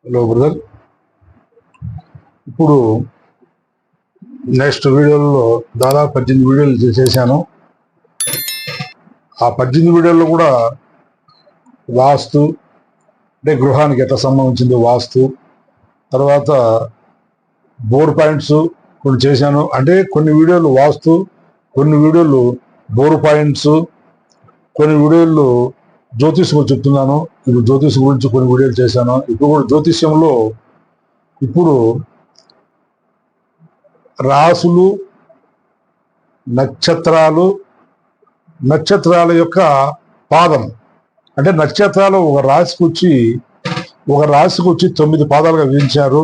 Hello brother. ఇప్పుడు next వీడియోలో దాదాపు 18 వీడియోలు చేశాను. ఆ 18 వీడియోల్లో కూడా వాస్తు అంటే గృహానికి ఎట్లా సంబంధించింది వాస్తు, తర్వాత బోర్ పాయింట్స్ కొన్ని చేశాను. అంటే కొన్ని వీడియోలు వాస్తు, కొన్ని వీడియోలు బోర్ పాయింట్స్, కొన్ని వీడియోలు జ్యోతిష్యం చెప్తున్నాను. ఇప్పుడు జ్యోతిష్ గురించి కొన్ని వీడియోలు చేశాను. ఇప్పుడు కూడా జ్యోతిష్యంలో ఇప్పుడు రాసులు, నక్షత్రాలు, నక్షత్రాల యొక్క పాదం అంటే నక్షత్రాలు ఒక రాశికి వచ్చి 9 పాదాలుగా విధించారు.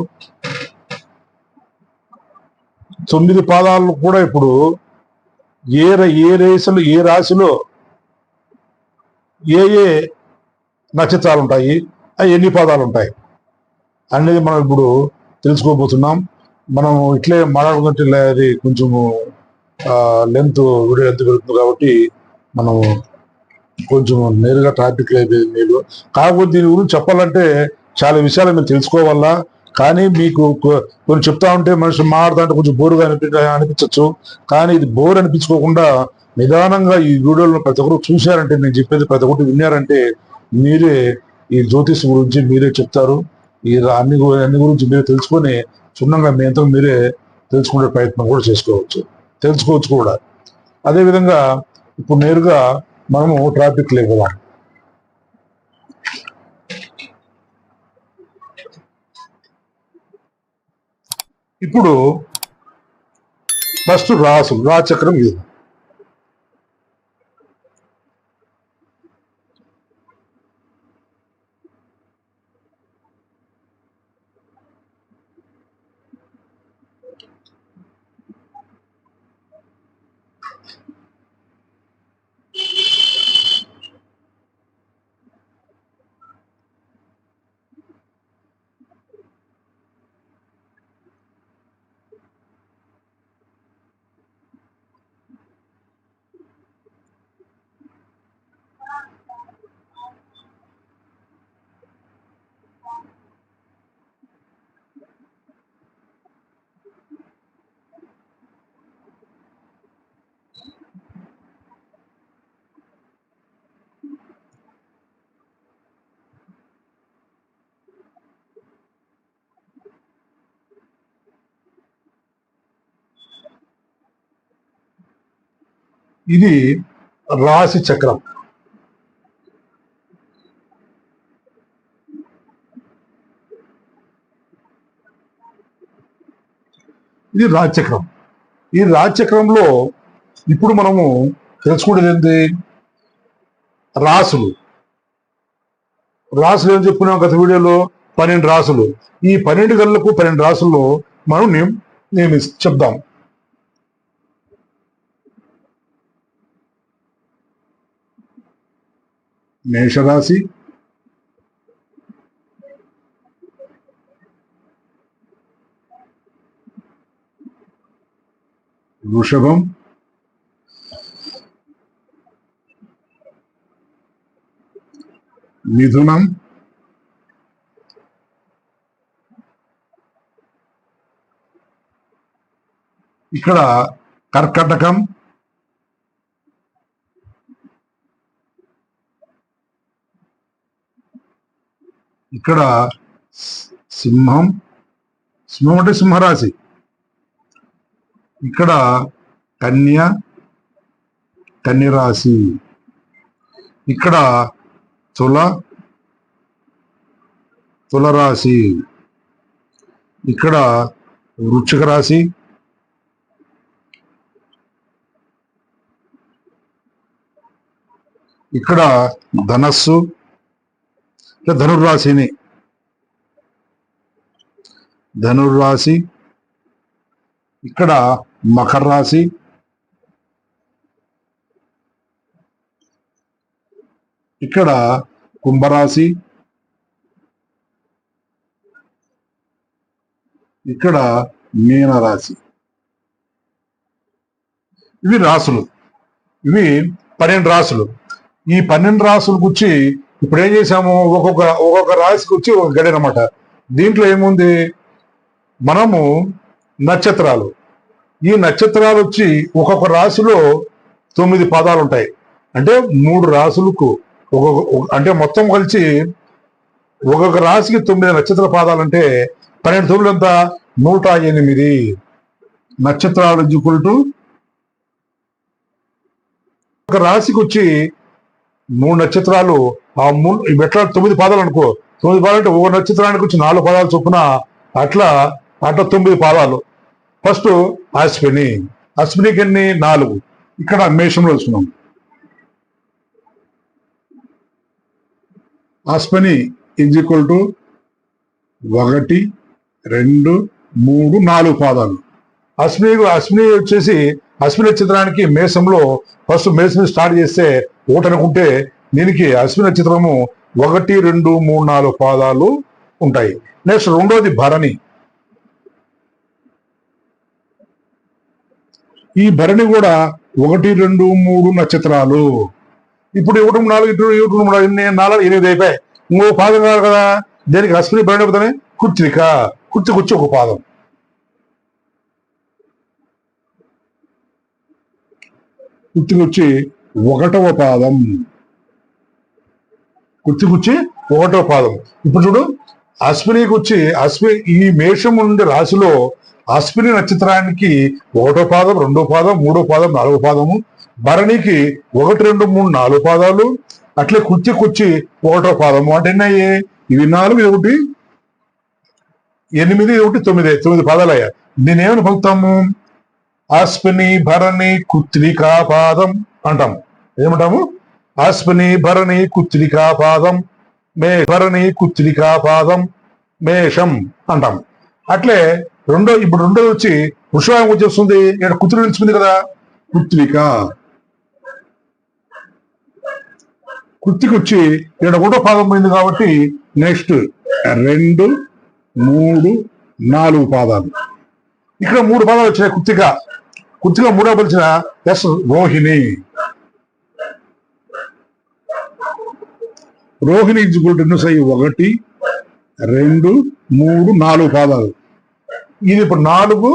9 పాదాలు కూడా ఇప్పుడు ఏ రాశిలో ఏ నక్షత్రాలు ఉంటాయి, అవి ఎన్ని పాదాలు ఉంటాయి అనేది మనం ఇప్పుడు తెలుసుకోబోతున్నాం. మనం ఇట్లే మాట్లాడుకుంటే అది కొంచెము వీడియో లెంత్ పెరుగుతుంది కాబట్టి మనం కొంచెం నేరుగా టాపిక్ అయిపోయింది. మీరు కాకపోతే దీని గురించి చెప్పాలంటే చాలా విషయాలు మీరు తెలుసుకోవాలా. కానీ మీకు కొన్ని చెప్తా ఉంటే మనిషి మాట్లాడుతూ ఉంటే కొంచెం బోరుగా అనిపించవచ్చు. కానీ ఇది బోర్ అనిపించుకోకుండా నిదానంగా ఈ వీడియోలో ప్రతి ఒక్కరు చూశారంటే, నేను చెప్పేది ప్రతి ఒక్కటి విన్నారంటే మీరే ఈ జ్యోతిష్ గురించి మీరే చెప్తారు. ఈ అన్ని గురించి మీరే తెలుసుకొని క్షుణ్ణంగా మీ అంతా మీరే తెలుసుకునే ప్రయత్నం కూడా తెలుసుకోవచ్చు కూడా. అదేవిధంగా ఇప్పుడు నేరుగా మనము ట్రాఫిక్ లేకపోదాం. ఇప్పుడు ఫస్ట్ రాచక్రం ఇది. ఇది రాశి చక్రం. ఇది రాజచక్రం. ఈ రాజచక్రంలో ఇప్పుడు మనము తెలుసుకునేది ఏంటి? రాసులు ఏం చెప్పుకున్నాం గత వీడియోలో? 12 రాసులు. ఈ 12 గళ్ళకు 12 రాసుల్లో మనం చెప్దాం. మేషరాశి, వృషభం, మిథునం, ఇక్కడ కర్కటకం, ఇక్కడ సింహం అంటే సింహరాశి, ఇక్కడ కన్యరాశి, ఇక్కడ తులరాశి, ఇక్కడ వృశ్చిక రాశి, ఇక్కడ ధనస్సు ధనుర్రాశి, ఇక్కడ మకర రాశి, ఇక్కడ కుంభరాశి, ఇక్కడ మీనరాశి. ఇవి రాసులు. ఇవి 12 రాసులు. ఈ 12 రాసులకు వచ్చి ఇప్పుడు ఏం చేసాము, ఒక్కొక్క రాశికి వచ్చి ఒక గడి అనమాట. దీంట్లో ఏముంది, మనము నక్షత్రాలు, ఈ నక్షత్రాలు వచ్చి ఒక్కొక్క రాశిలో 9 పాదాలు ఉంటాయి. అంటే 3 రాశులకు అంటే మొత్తం కలిసి ఒక్కొక్క రాశికి 9 నక్షత్ర పాదాలు అంటే 12 తొమ్మిది ఎంత, 108 నక్షత్రాలు ఈక్వల్ ఒక రాశికి వచ్చి 3 నక్షత్రాలు. ఆ 3 ఎట్లా 9 పాదాలు అనుకో, 9 పాదాలు అంటే ఒక నక్షత్రానికి వచ్చి 4 పాదాలు చొప్పున, అట్లా 9 పాదాలు. ఫస్ట్ అశ్విని, అశ్వినికి ఎన్ని, 4. ఇక్కడ మేషంలో వస్తున్నాం. అశ్విని ఈజ్ ఈక్వల్ టు 1 2 3 4 పాదాలు. అశ్విని వచ్చేసి అశ్విని నక్షత్రానికి మేషంలో ఫస్ట్ మేషం స్టార్ట్ చేస్తే ఒకటి అనుకుంటే, దీనికి అశ్విని నక్షత్రము 1 2 3 4 పాదాలు ఉంటాయి. నెక్స్ట్ రెండోది భరణి. ఈ భరణి కూడా 1 2 3 నక్షత్రాలు. ఇప్పుడు 1 4 1 3 4 8 అయిపోయాయి. ఇంకో పాదం కాదు కదా, దేనికి అశ్విని భరణి అవుతానే కృత్తిక, కృత్తికి వచ్చి ఒక పాదం. కృత్తికి వచ్చి 1వ పాదం, కృత్తికి వచ్చి 1వ పాదం. ఇప్పుడు చూడు, అశ్వినికి వచ్చి ఈ మేషం నుండి రాశిలో అశ్విని నక్షత్రానికి 1వ పాదం, 2వ పాదం, 3వ పాదం, 4వ పాదము. భరణికి 1 2 3 4 పాదాలు. అట్లే కృత్తికి వచ్చి 1వ పాదము. అంటే ఎన్నయ్యే, ఇవి 4, ఇది 1 8, ఇది 1 9 పాదాలు అయ్యా. దీని ఏమని పలుకుతాము, అశ్విని భరణి కృత్తికా పాదం అంటాము. ఏమంటాము, అశ్విని భరణి కృత్తికా పాదం, భరణి కృత్తికా పాదం, మేషం అంటాము. అట్లే ఇప్పుడు రెండోది వచ్చి వృషభం వచ్చేస్తుంది. ఇక్కడ కృత్తిక నిలిచింది కదా, కృత్తిక. కృత్తికి వచ్చి ఇక్కడ 1వ పాదం పోయింది కాబట్టి నెక్స్ట్ 2 3 4 పాదాలు. ఇక్కడ 3 పాదాలు వచ్చాయి. కృత్తిక 3వ పిలిచిన ఎస్ రోహిణి. రోహిణి ఎగ్జిక్యూటివ్ 1 2 3 4 పాదాలు. ఇది ఇప్పుడు 4,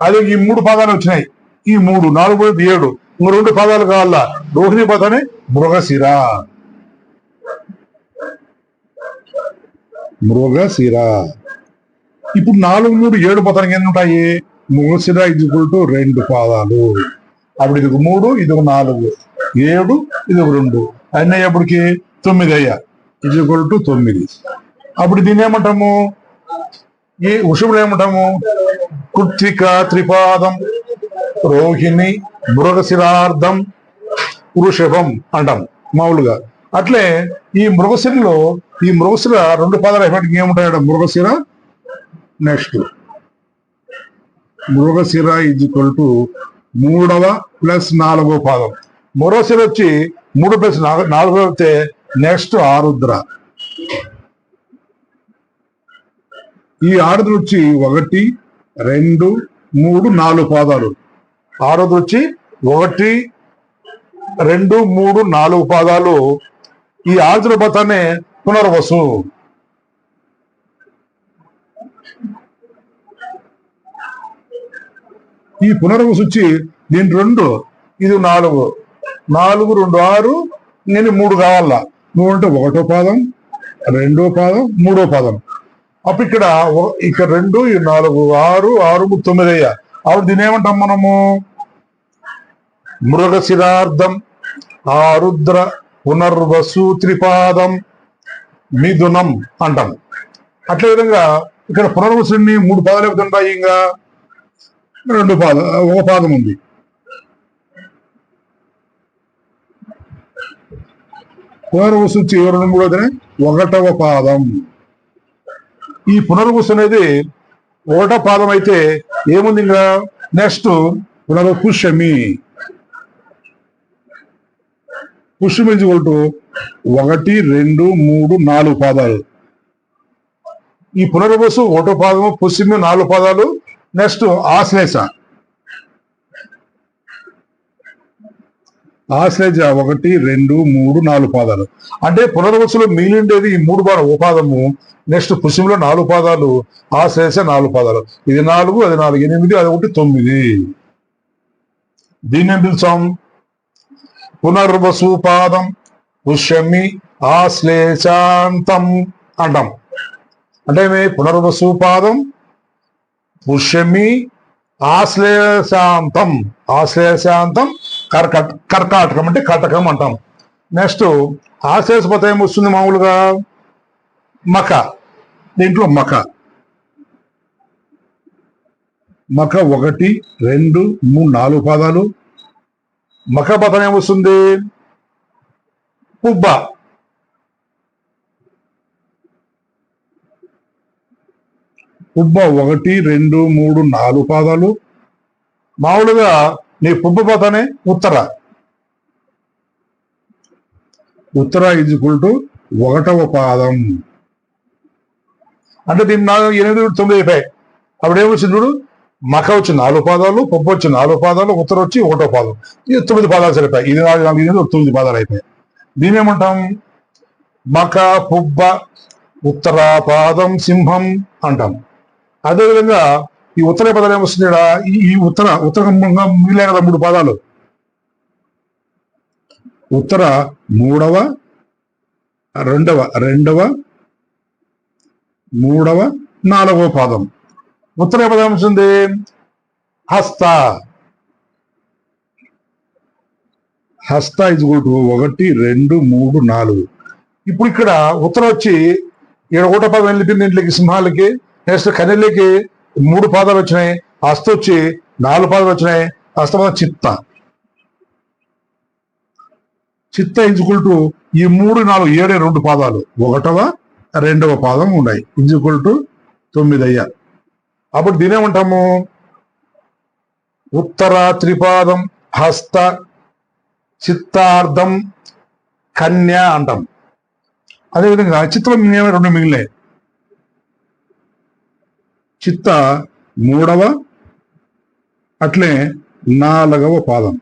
అదే ఈ 3 పాదాలు వచ్చినాయి. ఈ 3 4 7, ఇంకో 2 పాదాలు కావాలా. రోహిణి పదాన్ని మృగశిర. ఇప్పుడు 4 3 7 పదానికి ఎన్ని ఉంటాయి, మృగశిర ఈక్వల్ టు 2 పాదాలు. అప్పుడు ఇది 3, ఇది 4, 7, ఇది 2 అన్నీ అప్పటికి 9 అయ్యా, ఈక్వల్ టు 9. అప్పుడు దీన్ని ఏమంటాము, ఈ వృషభుడు ఏమంటాము, కృత్తిక త్రిపాదం, రోహిణి మృగశిరార్థం, వృషభం అంటాం మామూలుగా. అట్లే ఈ మృగశిరలో ఈ మృగశిర 2 పాదాలు ఎఫెక్ట్ ఏముంటాయి, Mrigashira. Next Mrigashira is equal to 3వ ప్లస్ 4వ పాదం. మృగశిర వచ్చి 3 ప్లస్ 4 అయితే నెక్స్ట్ ఆరుద్ర. ఈ ఆరుద్ర వచ్చి 1 2 3 4 పాదాలు. ఆరుద్ర వచ్చి 1 2 3 4 పాదాలు. ఈ ఆరుద్ర పదాన్ని పునర్వసు. ఈ పునర్వసు వచ్చి దీని 2, ఇది 4, 4 2 6, నేను 3 కావాలా. 3 అంటే 1వ పాదం, 2వ పాదం, 3వ పాదం. అప్పుడు ఇక్కడ 2 4 6 6 9 అయ్యా. అప్పుడు దీని ఏమంటాం మనము, మృగశిరార్థం, ఆరుద్ర, పునర్వసు త్రిపాదం, మిథునం అంటాం. అట్లే విధంగా ఇక్కడ పునర్వసుని 3 పాదాలు అవుతుంటాయి. ఇంకా 2 పాదం, 1 పాదం ఉంది. పునర్వసు 2 3 1వ పాదం. ఈ పునర్వసు అనేది 1వ పాదం అయితే ఏముంది ఇంకా next Pushyami. Pushyami is equal to 1 2 3 4 పాదాలు. ఈ పునర్వసు 1వ పాదము, పుష్యమి 4 పాదాలు. నెక్స్ట్ ఆశ్లేష. ఆశ్లేష 1 2 3 4 పాదాలు. అంటే పునర్వసులో మిగిలిండేది ఈ 3 ఉపాదము. నెక్స్ట్ పుష్యంలో 4 పాదాలు, ఆశ్లేష 4 పాదాలు. ఇది 4, అది 4, 8, అది 1, 9. దీన్ని ఏం పిలుస్తాం? పునర్వసు పాదం పుష్యమి ఆశ్లేషాంతం అంటాం. అంటే పునర్వసు పాదం పుష్యమి ఆశ్లేషాంతం. ఆశ్లేషాంతం కర్కాటకం అంటే కటకం అంటాం. నెక్స్ట్ ఆశ్లేష పదం ఏమొస్తుంది మామూలుగా? మక. దీంట్లో మక 1 2 3 4 పాదాలు. మక పదం ఏమొస్తుంది? పుబ్బ. పుబ్బ 1 2 3 4 పాదాలు. మామూలుగా నీ పుబ్బ పదనే ఉత్తర. ఉత్తర ఈజ్ ఈక్వల్ టు 1వ పాదం. అంటే దీన్ని 8, 9 అయిపోయాయి. అప్పుడు ఏమొచ్చింది చూడు? మక వచ్చి 4 పాదాలు, పుబ్బ వచ్చి 4 పాదాలు, ఉత్తర వచ్చి 1వ పాదం. ఇది 9 పాదాలు సరిపోయాయి. ఇది 4, 4, 9 పాదాలు అయిపోయాయి. దీని ఏమంటాం? మక పుబ్బ ఉత్తరాపాదం సింహం అంటాం. అదేవిధంగా ఈ ఉత్తర పదాలు ఏమొస్తుంది? ఈ ఉత్తరంగా మిగిలే కదా 3 పాదాలు. ఉత్తర 3వ, 2వ, 3వ, 4వ పాదం. ఉత్తర పదం ఏమొస్తుంది? హస్త. హస్త ఇజ్ ఈక్వల్ టు 1 2 3 4. ఇప్పుడు ఇక్కడ ఉత్తరం వచ్చి 1వ పదం వెళ్ళిపోయింది ఇంట్లోకి, సింహాలకి. నెక్స్ట్ కన్నెలకి 3 పాదాలు వచ్చినాయి. హస్త వచ్చి 4 పాదాలు వచ్చినాయి. హస్తపదం చిత్త. చిత్త ఇజ్ ఈక్వల్ టు ఈ 3 4 7 2 పాదాలు. 1వ 2వ పాదం ఉన్నాయి. ఇజ్ ఈక్వల్ టు 9 అయ్యారు. అప్పుడు దీనేమంటాము? ఉత్తర త్రిపాదం హస్త చిత్తార్థం కన్య అంటాం. అదేవిధంగా చిత్తం 2 మిగిలినాయి. చిత్త 3వ, అట్లే 4వ పాదం.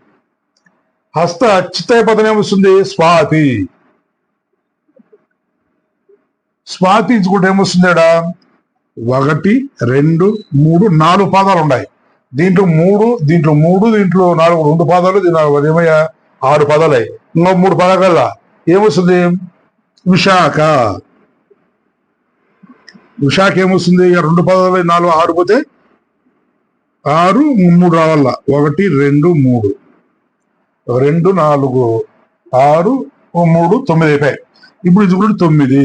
హస్త చిత్త పదం ఏమొస్తుంది? స్వాతి. స్వాతి కూడా ఏమొస్తుంది? 1 2 3 4 పాదాలు ఉన్నాయి. దీంట్లో 3 దీంట్లో 4 2 పాదాలు. దీని ఏమయ్యా 6 పాదాలు. ఇంకో 3 పాదాల కల్లా ఏమొస్తుంది? విశాఖ. విశాఖ ఏమొస్తుంది? 2 పాదాలు 4 6 పోతే 6 3 రావాల. 1 2 3 2 4 6 3 9 అయిపోయాయి. ఇప్పుడు ఇది కూడా 9.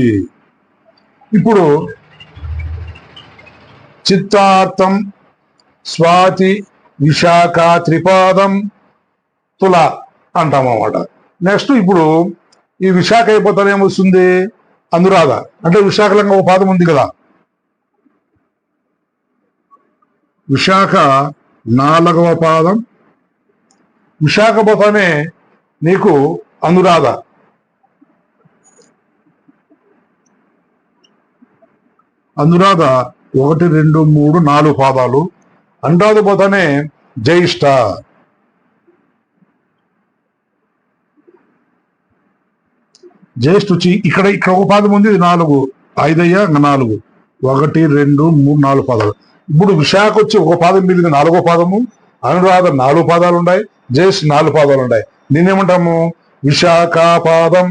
ఇప్పుడు చిత్తార్థం స్వాతి విశాఖ త్రిపాదం తుల అంటాం అన్నమాట. నెక్స్ట్ ఇప్పుడు ఈ విశాఖ అయిపోతాను ఏమొస్తుంది? అనురాధ. అంటే విశాఖలంగా ఒక పాదం ఉంది కదా. విశాఖ 4వ పాదం. విశాఖ పోతానే నీకు అనురాధ. అనురాధ 1 2 3 4 పాదాలు. అనురాధ పోతానే జ్యేష్ఠ. జ్యేష్ఠ వచ్చి ఇక్కడ ఒక పాదం ఉంది. ఇది 4 5 అయ్యా 4 1 2 3 4 పాదాలు. ఇప్పుడు విశాఖ వచ్చి ఒక పాదం మిగిలింది 4వ పాదము. అనురాధ 4 పాదాలు ఉన్నాయి. జ్యేష్ఠ 4 పాదాలు ఉన్నాయి. దీన్నేమంటాము? విశాఖ పాదం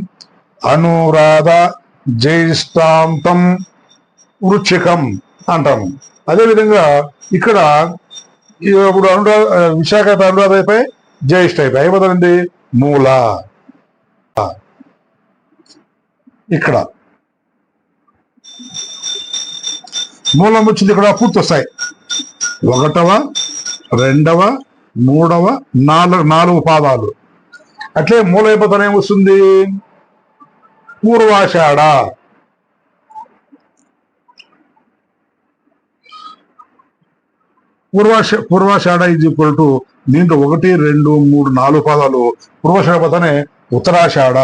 అనురాధ జ్యేష్ఠాంతం వృచ్చికం అంటాము. అదేవిధంగా ఇక్కడ ఇప్పుడు విశాఖ అనురాధ అయిపోయి జ్యేష్ఠ అయిపోయి అయిపోతుంది మూల. ఇక్కడ మూలం వచ్చింది. ఇక్కడ పూర్తి వస్తాయి. 1వ 2వ 3వ 4 పాదాలు. అట్లే మూల అయిపోతానే వస్తుంది Purvashadha. Purvashadha is equal to దీంట్లో 1 2 3 4 పాదాలు. పూర్వాషాఢ పోతానే ఉత్తరాషాఢ.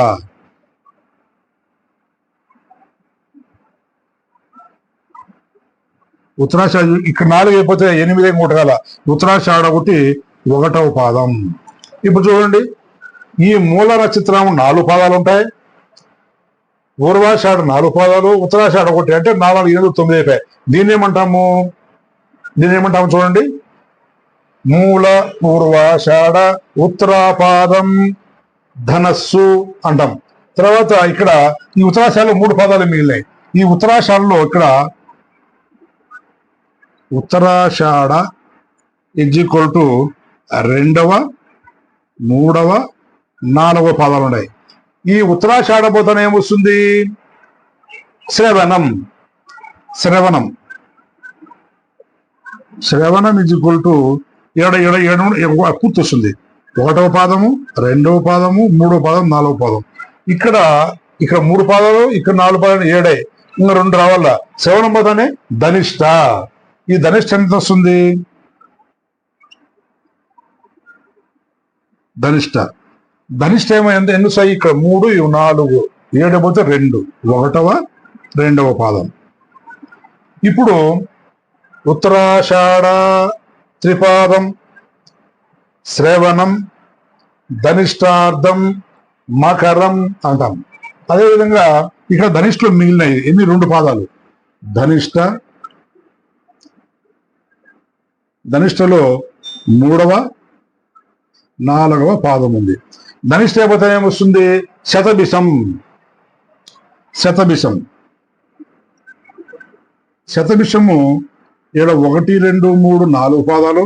ఉత్తరాషాఢ ఇక్కడ 4 అయిపోతే 8 కొట్టగల. ఉత్తరాషాఢ ఒకటి 1వ పాదం. ఇప్పుడు చూడండి ఈ మూల నక్షత్రం 4 పాదాలు ఉంటాయి. పూర్వాషాఢ 4 పాదాలు, ఉత్తరాషాఢ 1 అంటే 4, 8, 9 అయిపోయాయి. దీన్ని ఏమంటాము చూడండి. మూల, పూర్వాషాఢ, ఉత్తరాపాదం, ధనస్సు అంటాం. తర్వాత ఇక్కడ ఈ ఉత్తరాషాఢలో 3 పాదాలు మిగిలినాయి. ఈ ఉత్తరాషాఢలో ఇక్కడ ఉత్తరాషాఢ ఈక్వల్ టు 2వ, 3వ, 4వ పాదాలు ఉన్నాయి. ఈ ఉత్తరాషాఢ పోతానే ఏమొస్తుంది? శ్రవణం. ఈక్వల్ టు పూర్తి వస్తుంది. 1వ పాదము, 2వ పాదము, 3వ పాదం, 4వ పాదం. ఇక్కడ 3 పాదాలు, ఇక్కడ 4 పాదాలు, 7. ఇంకా 2 రావాల. శ్రవణం పోతానే ధనిష్ట. ఈ ధనిష్ట ఎంత వస్తుంది? ధనిష్ట ఏమైంది? ఎన్ని వస్తాయి? ఇక్కడ 3, 4, 7 పోతే 2, 1వ, 2వ పాదం. ఇప్పుడు ఉత్తరాషాఢ త్రిపాదం, శ్రవణం, ధనిష్టార్థం, మకరం అంటాం. అదేవిధంగా ఇక్కడ ధనిష్ఠలో మిగిలినవి ఎన్ని? 2 పాదాలు. ధనిష్ఠలో 3వ, 4వ పాదం ఉంది. ధనిష్ట అయిపోతే ఏమొస్తుంది? శతభిషం. శతభిషము 1, 2, 3, 4 పాదాలు.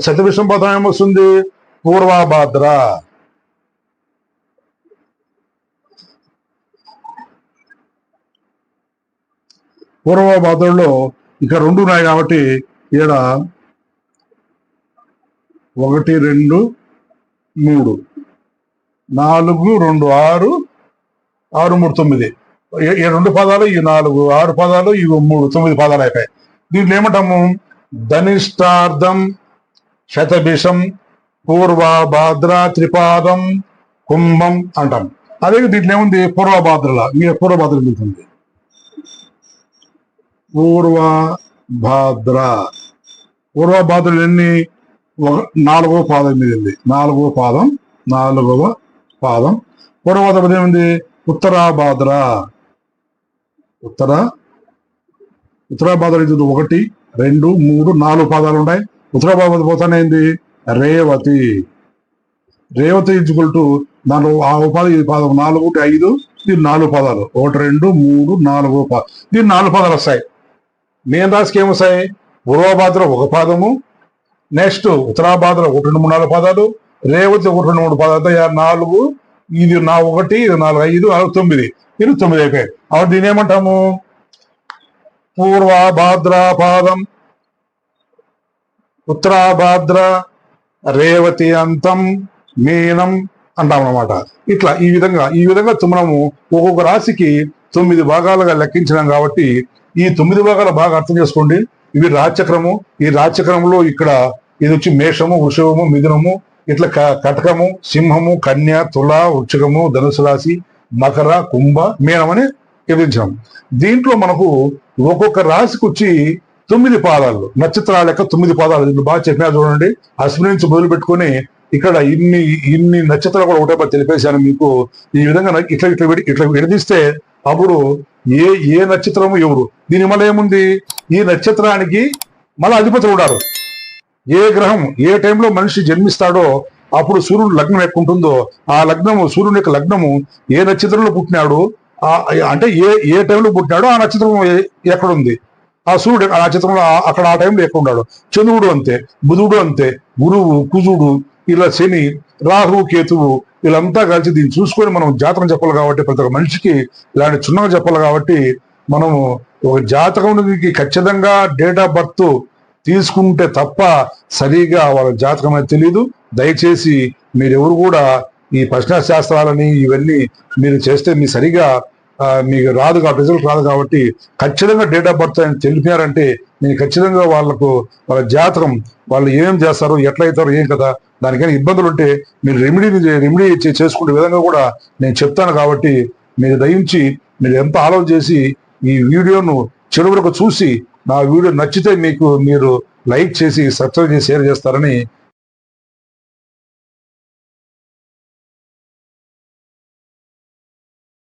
శతభిషం పదం ఏమొస్తుంది? పూర్వభాద్ర. పూర్వభాద్రలో ఇక్కడ 2 ఉన్నాయి కాబట్టి ఇక్కడ 1, 2, 3, 4, 2, 6, 6, 3, 9. 2 పాదాలు, ఈ 4, 6 పాదాలు, ఇవి 3, 9 పాదాలు అయిపోయాయి. దీంట్లో ఏమంటాము? ధనిష్టార్థం, శతభిషం, పూర్వభాద్ర, త్రిపాదం, కుంభం అంటాం. అదే దీంట్లో ఏముంది? పూర్వభాద్రల. మీరు పూర్వభాద్ర మిగులుతుంది. పూర్వభాద్రలు ఎన్ని? 4వ పాదం మిగిలింది. 4వ పాదం. పూర్వభాద్ర ఏముంది? ఉత్తరాభాద్ర. ఉత్తరాభాద్ర 1, 2, 3, 4 పాదాలు ఉన్నాయి. ఉత్తరాభాద్ర పోతానేంది? రేవతి. ఈక్వల్ టు 4 పాదం, ఇది పాదం 4, 5, దీని 4 పాదాలు. 1, 2, 3, 4 పాదం. దీని 4 పాదాలు వస్తాయి. మీన రాశికి ఏమొస్తాయి? పూర్వభాద్ర 1 పాదము, నెక్స్ట్ ఉత్తరాభాద్ర 1, 2, 3, 4 పాదాలు, రేవతి 1, 2, 3 పాదాలు. 4, ఇది 1, ఇది 4, 5, 6, 9. ఇది 9 అయిపోయాయి. అప్పుడు దీని ఏమంటాము? పూర్వభాద్ర పాదం, ఉత్తరాభాద్ర, రేవతి అంతం, మీనం అంటాం అన్నమాట. ఇట్లా ఈ విధంగా మనము ఒక్కొక్క రాశికి 9 భాగాలుగా లెక్కించినాం కాబట్టి ఈ 9 భాగాలు బాగా అర్థం చేసుకోండి. ఇవి రాచక్రము. ఈ రాచక్రమంలో ఇక్కడ ఇది వచ్చి మేషము, వృషభము, మిథునము, ఇట్లా కటకము, సింహము, కన్య, తుల, వృక్షకము, ధనుసు రాశి, మకర, కుంభ, మీనం అని విభజించాం. దీంట్లో మనకు ఒక్కొక్క రాశికి వచ్చి 9 పాదాలు, నక్షత్రాల యొక్క 9 పాదాలు. దీంట్లో బాగా చెప్పినా చూడండి. అశ్విని నుంచి మొదలు పెట్టుకుని ఇక్కడ ఇన్ని నక్షత్రాలు కూడా ఒకటే తెలిపేశాను మీకు. ఈ విధంగా ఇట్లా విడదీస్తే అప్పుడు ఏ నక్షత్రము ఎవరు. దీని వల్ల ఏముంది? ఈ నక్షత్రానికి మళ్ళీ అధిపతులు ఉన్నారు. ఏ గ్రహం ఏ టైంలో మనిషి జన్మిస్తాడో అప్పుడు సూర్యుడు లగ్నం ఎక్కుంటుందో ఆ లగ్నము, సూర్యుని యొక్క లగ్నము ఏ నక్షత్రంలో పుట్టినాడు, అంటే ఏ టైంలో పుట్టినాడో ఆ నక్షత్రం ఎక్కడుంది, ఆ సూర్యుడు ఆ నక్షత్రంలో అక్కడ ఆ టైంలో ఎక్కడ ఉన్నాడు. చంద్రుడు అంతే, బుధుడు అంతే, గురువు, కుజుడు, ఇలా శని, రాహు, కేతువు వీళ్ళంతా కలిసి దీన్ని చూసుకొని మనం జాతకం చెప్పాలి. కాబట్టి ప్రతి ఒక్క మనిషికి ఇలాంటి చున్నగా చెప్పాలి. కాబట్టి మనము ఒక జాతకానికి ఖచ్చితంగా డేట్ ఆఫ్ బర్త్ తీసుకుంటే తప్ప సరిగా వాళ్ళ జాతకం అనేది తెలియదు. దయచేసి మీరెవరు కూడా ఈ ప్రశ్న శాస్త్రాలని ఇవన్నీ మీరు చేస్తే మీ సరిగా మీకు రాదు కాబట్టి, రిజల్ట్ రాదు. కాబట్టి ఖచ్చితంగా డేట్ ఆఫ్ బర్త్ అని తెలిపారంటే నేను ఖచ్చితంగా వాళ్ళకు వాళ్ళ జాతకం వాళ్ళు ఏమేం చేస్తారు, ఎట్లయితారు, ఏం కదా, దానికైనా ఇబ్బందులు ఉంటే మీరు రెమెడీ చేసుకునే విధంగా కూడా నేను చెప్తాను. కాబట్టి మీరు దయించి మీరు ఎంత ఆలోచన చేసి ఈ వీడియోను చివరి వరకు చూసి నా వీడియో నచ్చితే మీరు లైక్ చేసి సబ్స్క్రైబ్ చేసి షేర్ చేస్తారని